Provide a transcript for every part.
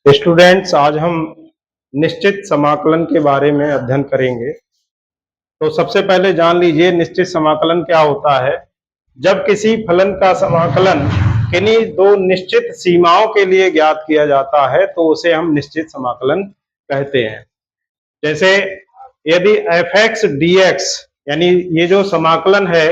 Students, आज हम निश्चित समाकलन के बारे में अध्ययन करेंगे। तो सबसे पहले जान लीजिए निश्चित समाकलन क्या होता है। जब किसी फलन का समाकलन किन्हीं दो निश्चित सीमाओं के लिए ज्ञात किया जाता है तो उसे हम निश्चित समाकलन कहते हैं। जैसे यदि f(x) dx यानी ये जो समाकलन है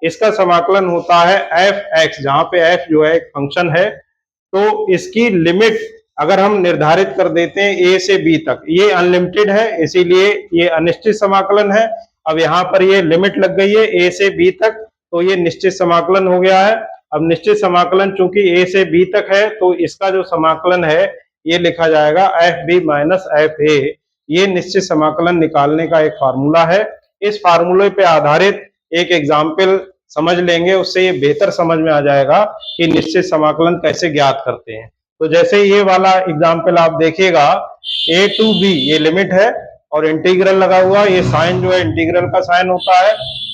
इसका समाकलन होता है f(x), जहां पे f जो है एक फंक्शन है, तो इसकी लिमिट अगर हम निर्धारित कर देते हैं a से b तक, ये अनलिमिटेड है इसीलिए ये अनिश्चित समाकलन है। अब यहाँ पर ये लिमिट लग गई है a से b तक, तो ये निश्चित समाकलन हो गया है। अब निश्चित समाकलन चूंकि a से b तक है तो इसका जो समाकलन है ये लिखा जाएगा fb माइनस fa। ये निश्चित समाकलन निकालने का एक फार्मूला है। इस फार्मूले पे आधारित एक एग्जाम्पल समझ लेंगे, उससे ये बेहतर समझ में आ जाएगा कि निश्चित समाकलन कैसे ज्ञात करते हैं। तो जैसे ये वाला एग्जाम्पल आप देखिएगा, a टू b ये लिमिट है और इंटीग्रल लगा हुआ, ये साइन जो है इंटीग्रल का साइन होता है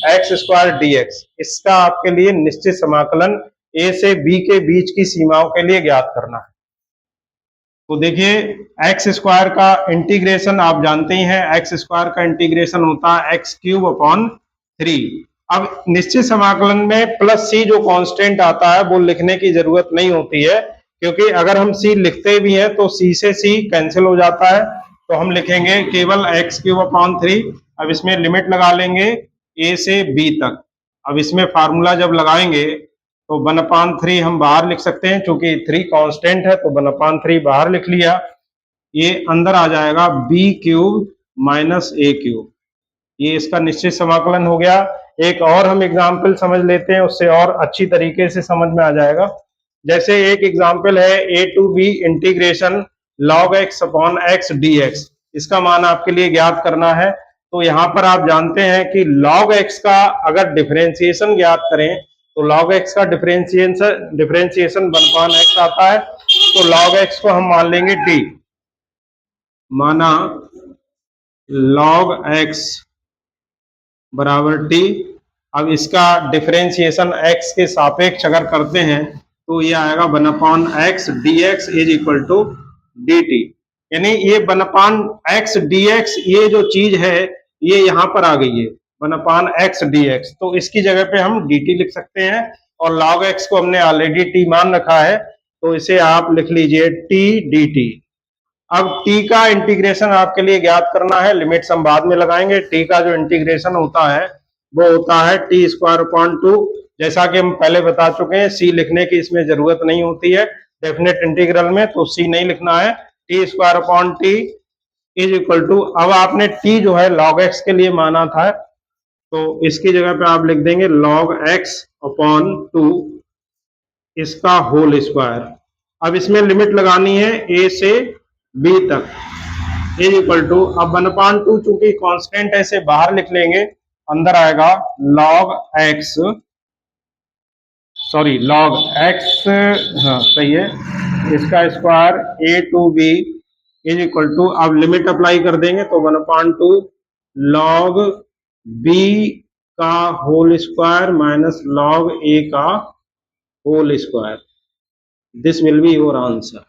x² dx। इसका आपके लिए निश्चित समाकलन a से b के बीच की सीमाओं के लिए ज्ञात करना है। तो देखिए x² का इंटीग्रेशन आप जानते ही हैं, x² का इंटीग्रेशन होता है x³/3। अब निश्चित समाकलन में प्लस c जो कांस्टेंट आता है वो लिखने की जरूरत नहीं होती है, क्योंकि अगर हम c लिखते भी हैं तो c से c कैंसिल हो जाता है, तो हम लिखेंगे केवल x³/3। अब इसमें लिमिट लगा लेंगे a से b तक। अब इसमें फार्मूला जब लगाएंगे तो 1/3 हम बाहर लिख सकते हैं, क्योंकि 3 कांस्टेंट है तो 1/3 बाहर लिख लिया। ये अंदर आ जाएगा b³ माइनस a³। ये इसका निश्चित समाकलन हो गया। एक और हम एग्जाम्पल समझ लेते हैं, उससे और अच्छी तरीके से समझ में आ जाएगा। जैसे एक एग्जाम्पल है a to b integration log x/x dx। इसका मान आपके लिए ज्ञात करना है। तो यहाँ पर आप जानते हैं कि log x का अगर डिफरेंशिएशन ज्ञात करें तो log x का डिफरेंशिएशन 1/x आता है, तो log x को हम मान लेंगे t। माना log x बराबर t। अब इसका डिफरेंशिएशन x के सापेक्ष अगर करते हैं तो ये आएगा 1/x dx is equal to dt। यानी ये 1/x dx ये जो चीज है ये यहाँ पर आ गई है 1/x dx, तो इसकी जगह पे हम dt लिख सकते हैं। और log x को हमने ऑलरेडी t मान रखा है, तो इसे आप लिख लीजिए t dt। अब t का इंटीग्रेशन आपके लिए ज्ञात करना है, लिमिट्स हम बाद में लगाएंगे। t का जो इंटीग्रेशन होता है वो होता है t²/2। जैसा कि हम पहले बता चुके हैं, c लिखने की इसमें जरूरत नहीं होती है डेफिनेट इंटीग्रल में, तो c नहीं लिखना है। t² इज इक्वल टू, अब आपने t जो है log x के लिए माना था तो इसकी जगह पे आप लिख देंगे log x/2 इसका होल स्क्वायर। अब इसमें लिमिट लगानी है a से b तक इज इक्वल टू, अब 1/2 चूंकि कांस्टेंट है इसे बाहर लिख लेंगे, अंदर आएगा log x, हाँ सही है, इसका square a to b is equal to, अब लिमिट अप्लाई कर देंगे तो 1/2 log b का whole square minus log a का whole square. This will be your answer.